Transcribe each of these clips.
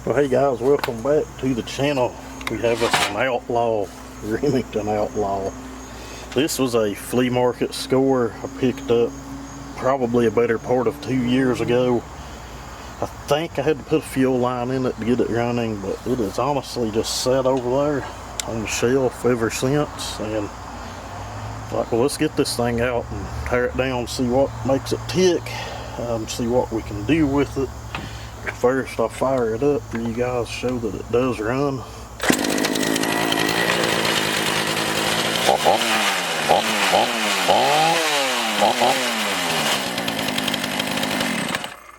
Well, hey guys, welcome back to the channel. We have us an Outlaw, Remmington Outlaw. This was a flea market score I picked up probably a better part of 2 years ago. I think I had to put a fuel line in it to get it running, but it has honestly just sat over there on the shelf ever since. And like, well, let's get this thing out and tear it down, see what makes it tick, see what we can do with it. First, I'll fire it up for you guys, show that it does run.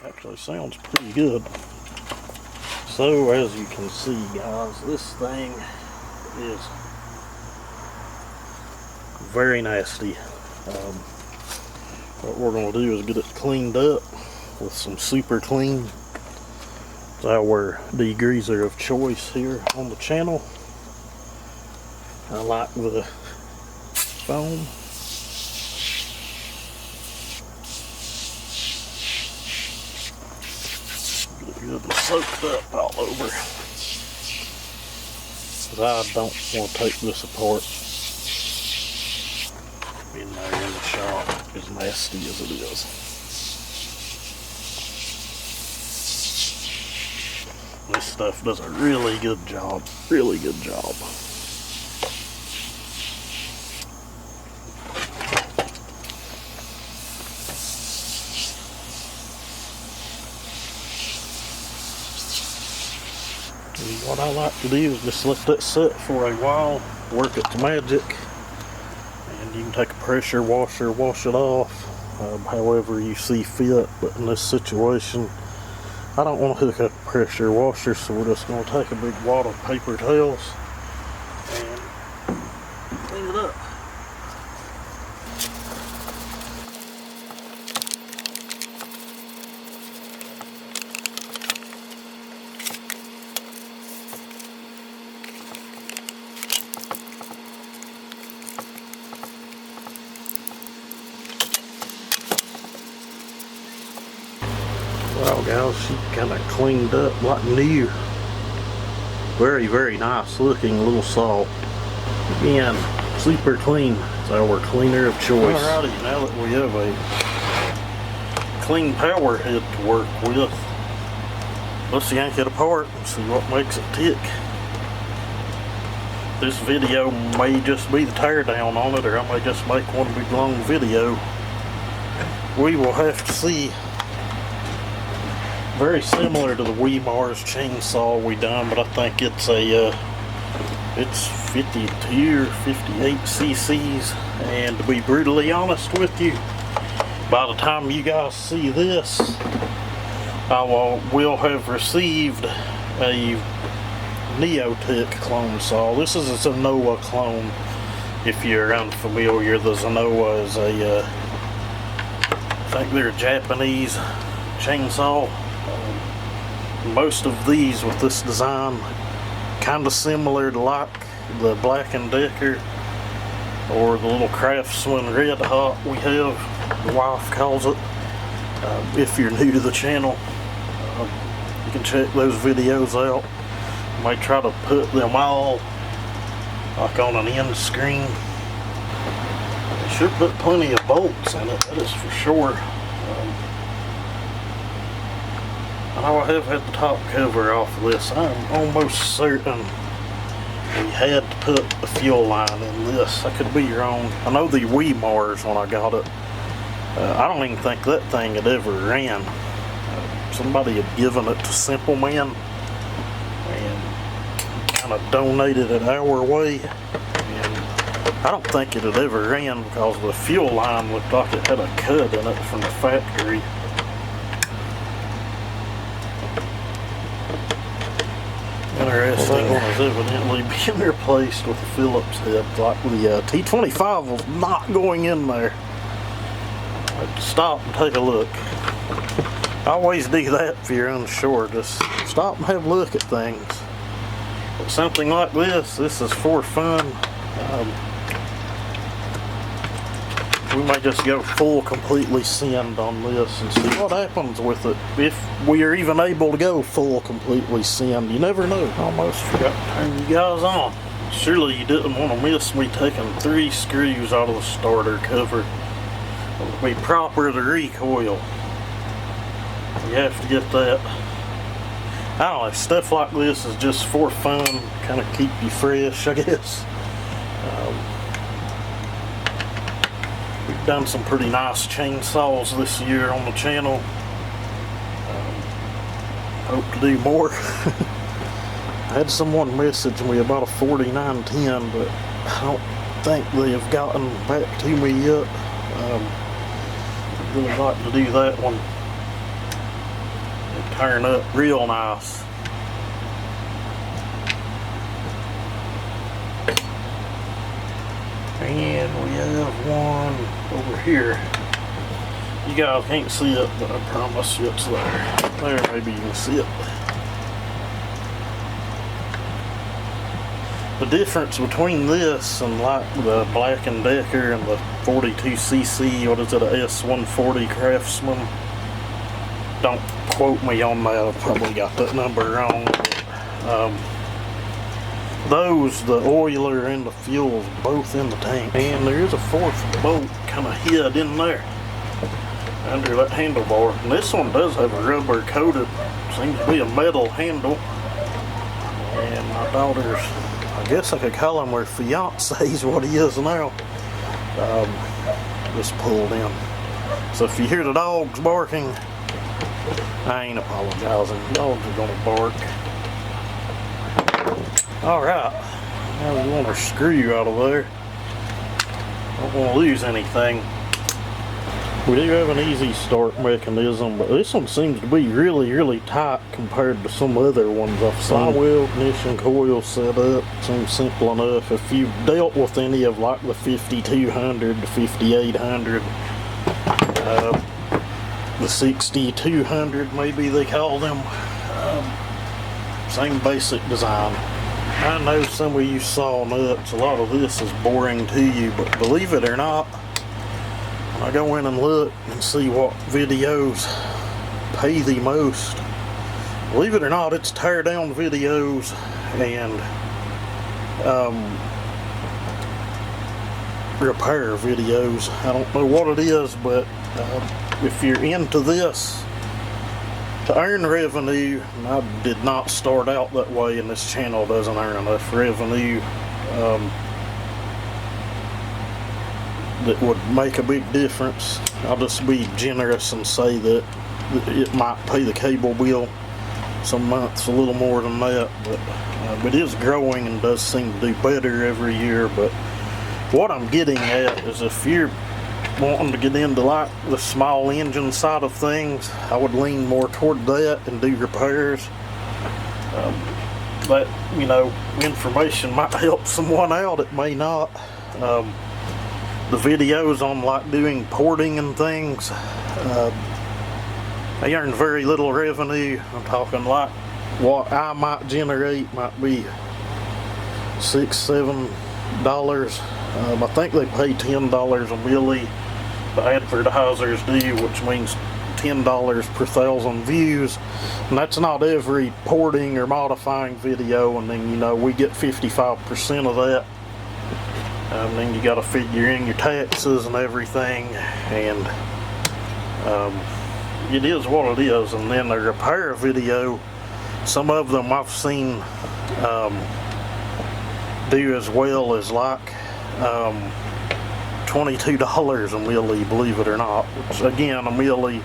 Actually sounds pretty good. So as you can see, guys, this thing is very nasty. What we're going to do is get it cleaned up with some Super Clean. It's our degreaser of choice here on the channel. I like the foam. Get it good and soaked up all over. But I don't want to take this apart. Being there in the shop, as nasty as it is. This stuff does a really good job, really good job. And what I like to do is just let that sit for a while, work its magic, and you can take a pressure washer, wash it off, however you see fit. But in this situation, I don't want to hook up a pressure washer, so we're just going to take a big wad of paper towels and clean it up. Well guys, she kind of cleaned up like new. Very, very nice looking little saw. Again, Super Clean is our cleaner of choice. Alrighty, now that we have a clean power head to work with, let's yank it apart and see what makes it tick. This video may just be the teardown on it, or I may just make one big long video. We will have to see. Very similar to the Mars chainsaw we done, but I think it's a it's 52 or 58 cc's. And to be brutally honest with you, by the time you guys see this, I will have received a Neotech clone saw. This is a Zenoa clone. If you're unfamiliar, the Zenoa is a I think they're a Japanese chainsaw. Most of these with this design kind of similar to like the Black & Decker or the little Craftsman Red Hot we have, the wife calls it. If you're new to the channel, you can check those videos out. I may try to put them all like on an end screen. They should put plenty of bolts in it, that is for sure. I know I have had the top cover off of this. I'm almost certain we had to put a fuel line in this. I could be wrong. I know the Mars when I got it, I don't even think that thing had ever ran. Somebody had given it to Simple Man and kind of donated it our way. And I don't think it had ever ran because the fuel line looked like it had a cut in it from the factory. Interesting one is evidently being replaced with a Phillips head. Like the T25 was not going in there. I had to stop and take a look. I always do that if you're unsure. Just stop and have a look at things. But something like this is for fun. we may just go full completely send on this and see what happens with it. If we are even able to go full completely send, you never know. Almost forgot to turn you guys on. Surely you didn't want to miss me taking 3 screws out of the starter cover. It'll be proper to recoil. You have to get that. I don't know, stuff like this is just for fun, kind of keep you fresh, I guess. We've done some pretty nice chainsaws this year on the channel. Hope to do more. I had someone message me about a 4910, but I don't think they have gotten back to me yet. I'd really like to do that one. It'd turn up real nice. And we have one over here. You guys can't see it, but I promise you it's there. There, maybe you can see it. The difference between this and like the Black & Decker and the 42cc, what is it, a S140 Craftsman? Don't quote me on that, I probably got that number wrong. Those, the oiler and the fuel's both in the tank. And there is a 4th bolt kind of hid in there under that handlebar. And this one does have a rubber coated, seems to be a metal handle. And my daughter's, I guess I could call him her fiance's what he is now, just pulled in. So if you hear the dogs barking, I ain't apologizing. Dogs are gonna bark. Alright, now we want our screw out of there. Don't want to lose anything. We do have an easy start mechanism, but this one seems to be really tight compared to some other ones I've seen. Flywheel ignition coil setup seems simple enough. If you've dealt with any of like the 5200, the 5800, the 6200 maybe they call them, same basic design. I know some of you saw nuts, a lot of this is boring to you, but believe it or not, I go in and look and see what videos pay the most. Believe it or not, it's tear down videos and repair videos. I don't know what it is, but if you're into this, to earn revenue, and I did not start out that way, and this channel doesn't earn enough revenue that would make a big difference. I'll just be generous and say that it might pay the cable bill some months a little more than that, but it is growing and does seem to do better every year. But what I'm getting at is if you're wanting to get into like the small engine side of things, I would lean more toward that and do repairs. That, you know, information might help someone out, it may not. The videos on like doing porting and things, they earn very little revenue. I'm talking like what I might generate might be $6-7. I think they pay $10 a milli, the advertisers do, which means $10 per 1,000 views, and that's not every porting or modifying video, and then, you know, we get 55% of that. And then you got to figure in your taxes and everything, and it is what it is. And then the repair video, some of them I've seen do as well as like $22 a milli, believe it or not, which again, a milli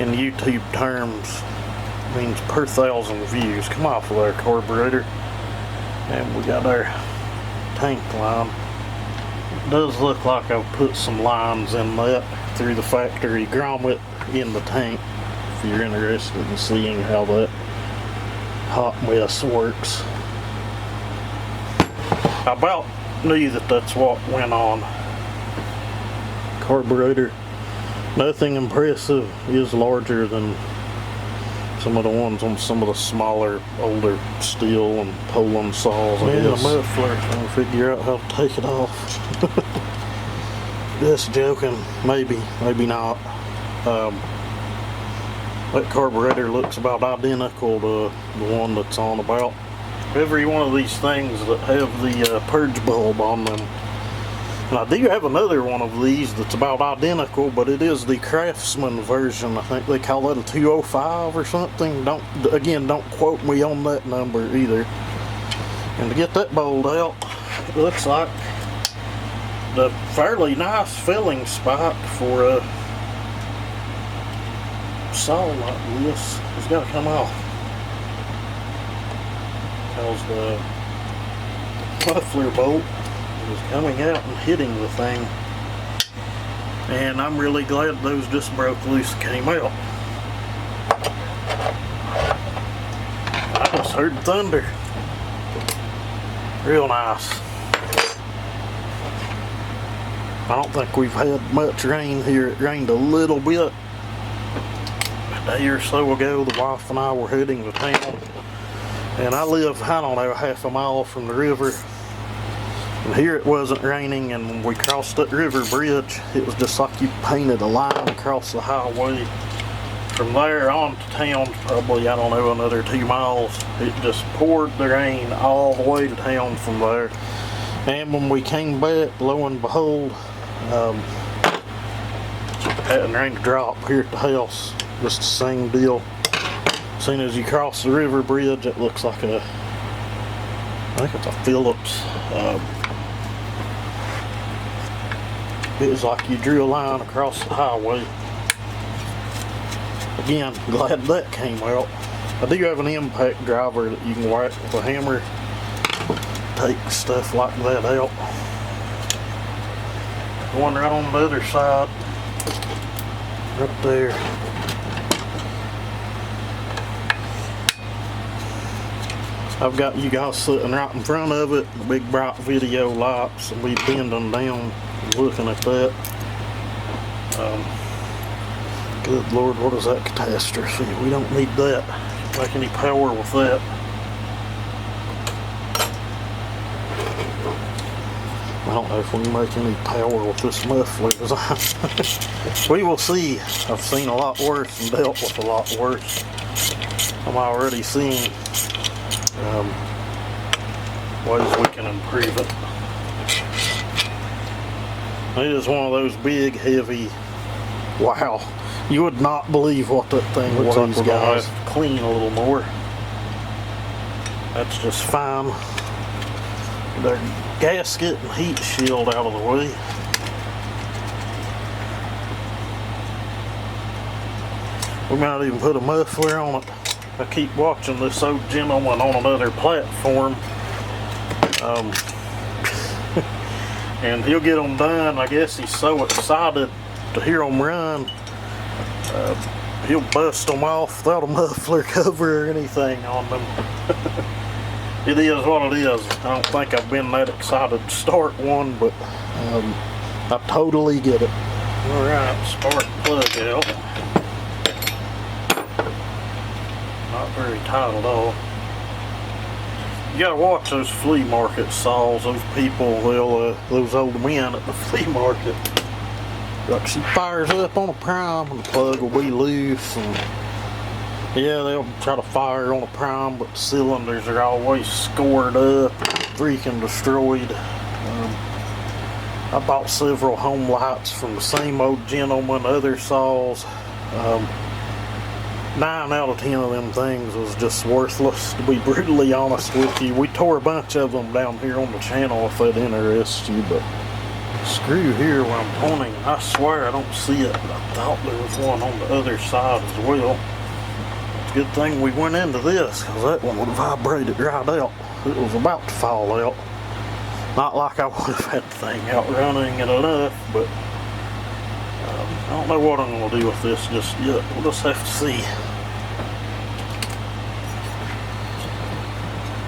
in YouTube terms means per 1,000 views. Come off of there, carburetor. And we got our tank line. It does look like I've put some lines in that through the factory grommet in the tank, if you're interested in seeing how that hot mess works. I about knew that that's what went on. Carburetor, nothing impressive, is larger than some of the ones on some of the smaller, older steel and Poland saws. Man, the muffler, trying to figure out how to take it off. Just joking, maybe not. That carburetor looks about identical to the one that's on about every one of these things that have the purge bulb on them. And I do have another one of these that's about identical, but it is the Craftsman version. I think they call it a 205 or something. Don't quote me on that number either. And to get that bolt out, it looks like the fairly nice filling spot for a saw like this has got to come off, because the muffler bolt is coming out and hitting the thing, and I'm really glad those just broke loose and came out. I just heard thunder. Real nice. I don't think we've had much rain here. It rained a little bit a day or so ago. The wife and I were heading to town, and I live, I don't know, half a mile from the river, and here it wasn't raining, and when we crossed that river bridge, it was just like you painted a line across the highway. From there on to town, probably, I don't know, another 2 miles, it just poured the rain all the way to town from there. And when we came back, lo and behold, hadn't rained a drop here at the house. Just the same deal. As soon as you cross the river bridge, it looks like I think it's a Phillips. It was like you drew a line across the highway. Again, glad that came out. I do have an impact driver that you can whack with a hammer. Take stuff like that out. One right on the other side. Right there. I've got you guys sitting right in front of it, the big bright video lights, and we bending down looking at that. Good Lord, what is that catastrophe? We don't need that. Can't make any power with that. I don't know if we can make any power with this muffler design. We will see. I've seen a lot worse and dealt with a lot worse. I'm already seeing ways we can improve it. It is one of those big, heavy, wow. You would not believe what that thing weighs, guys. We're gonna have to clean a little more. That's just fine. Their gasket and heat shield out of the way. We might even put a muffler on it. I keep watching this old gentleman on another platform, and he'll get them done. I guess he's so excited to hear them run, he'll bust them off without a muffler cover or anything on them. It is what it is. I don't think I've been that excited to start one, but I totally get it. Alright, spark plug out. Not very tight at all. You gotta watch those flea market saws. Those people, those old men at the flea market. Like, she fires up on a prime and the plug will be loose, and yeah, they'll try to fire on a prime, but the cylinders are always scored up, freaking destroyed. I bought several home lights from the same old gentleman, other saws. 9 out of 10 of them things was just worthless, to be brutally honest with you. We tore a bunch of them down here on the channel if that interests you, but screw here where I'm pointing, I swear I don't see it, but I thought there was one on the other side as well. It's a good thing we went into this, because that one would have vibrated right out. It was about to fall out. Not like I would have had the thing out running and enough, but I don't know what I'm going to do with this just yet. We'll just have to see.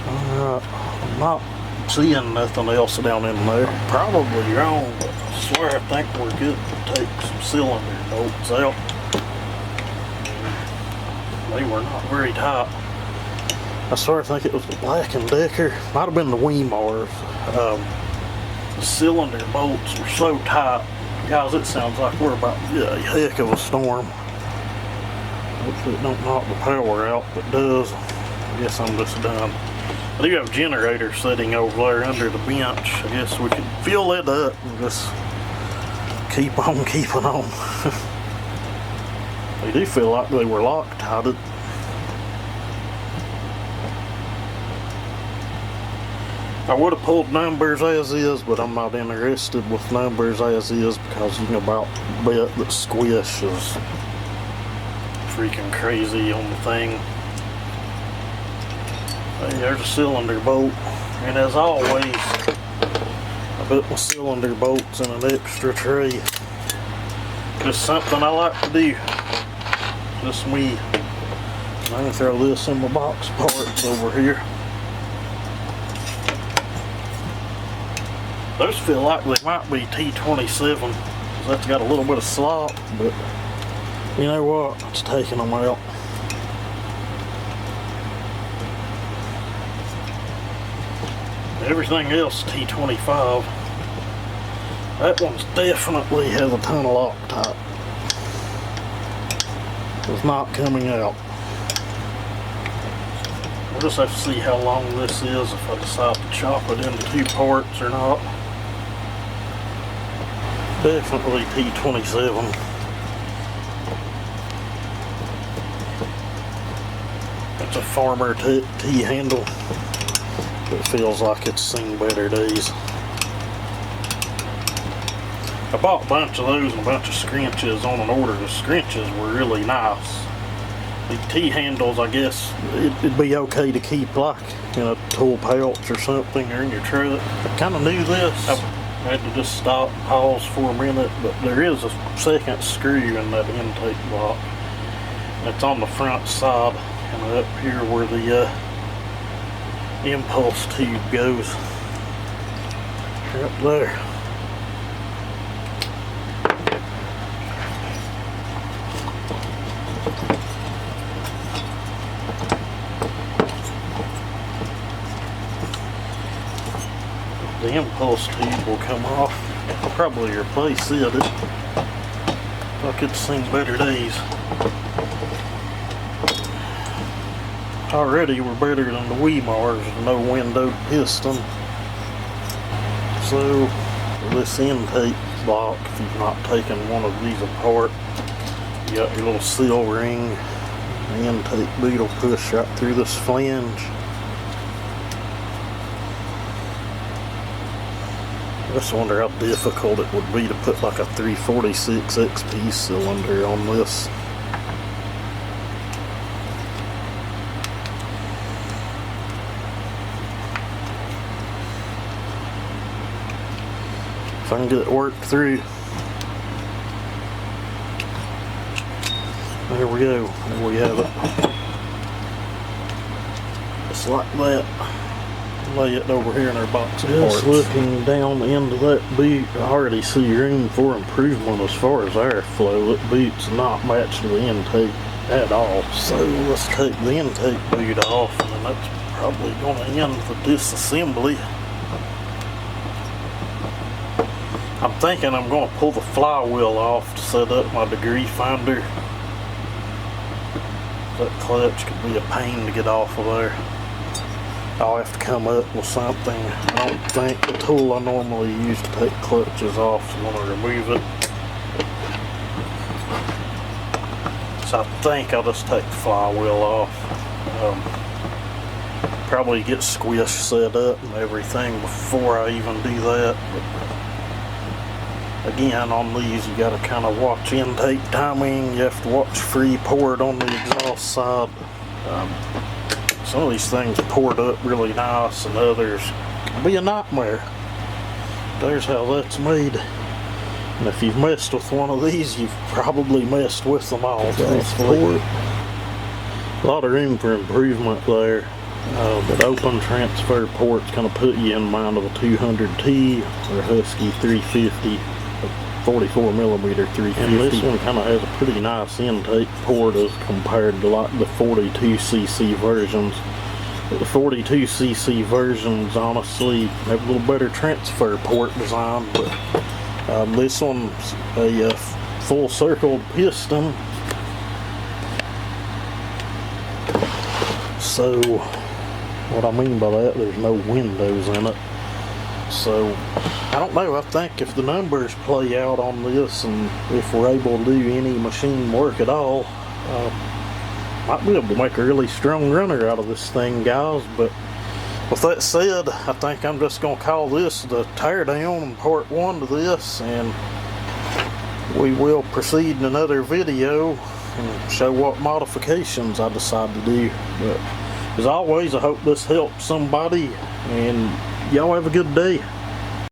Alright, I'm not seeing nothing else down in there. Probably wrong, but I swear I think we're good to take some cylinder bolts out. They were not very tight. I swear I think it was the Black & Decker. Might have been the Weimars. The cylinder bolts were so tight, Guys, it sounds like we're about to get a heck of a storm. Hopefully it don't knock the power out, but it does. I guess I'm just done. I do have a generator sitting over there under the bench. I guess we could fill it up and just keep on keeping on. They do feel like they were Loctited. I would have pulled numbers as is, but I'm not interested with numbers as is because you can about bet that squish is freaking crazy on the thing. Hey, there's a cylinder bolt, and as always, I put my cylinder bolts in an extra tray. Just something I like to do. Just me. I can throw this in my box parts over here. Those feel like they might be T27. That's got a little bit of slop, but you know what? It's taking them out. Everything else T25. That one's definitely has a ton of Loctite. It's not coming out. We'll just have to see how long this is if I decide to chop it into 2 parts or not. Definitely T27. It's a farmer T-handle. It feels like it's seen better days. I bought a bunch of those and a bunch of scrunches on an order. The scrunches were really nice. The T-handles, I guess, it'd be okay to keep like in a tool pouch or something or in your truck. I kind of knew this. I had to just stop and pause for a minute, but there is a second screw in that intake block. It's on the front side and up here where the impulse tube goes. Right there. The impulse tube will come off. I'll probably replace it if I could seen better days. Already we're better than the Weimars, no windowed piston. So this intake block, if you've not taken one of these apart, you got your little seal ring. The intake bead will push right through this flange. I just wonder how difficult it would be to put like a 346 XP cylinder on this. If I can get it worked through. There we go. There we have it. Just like that. Lay it over here in our box of parts. Just looking down the end of that boot, I already see room for improvement as far as airflow. That boot's not matched to the intake at all. So let's take the intake boot off, and then that's probably going to end the disassembly. I'm thinking I'm going to pull the flywheel off to set up my degree finder. That clutch could be a pain to get off of there. I'll have to come up with something. I don't think the tool I normally use to take clutches off is going to remove it. So I think I'll just take the flywheel off. Probably get squish set up and everything before I even do that. But again, on these you got to kind of watch intake timing. You have to watch free port on the exhaust side. Some of these things poured up really nice, and others can be a nightmare. There's how that's made. And if you've messed with one of these, you've probably messed with them all. A lot of room for improvement there. But open transfer port's going to put you in mind of a 200T or a Husky 350, a 44mm 350. And this one kind of has a pretty nice intake port as compared to like the 42cc versions. But the 42cc versions honestly have a little better transfer port design, but This one's a full circle piston. So what I mean by that, there's no windows in it. So I don't know, I think if the numbers play out on this and if we're able to do any machine work at all, might be able to make a really strong runner out of this thing, guys. But with that said, I think I'm just going to call this the teardown in part 1 to this, and we will proceed in another video and show what modifications I decide to do. But as always, I hope this helps somebody, and y'all have a good day.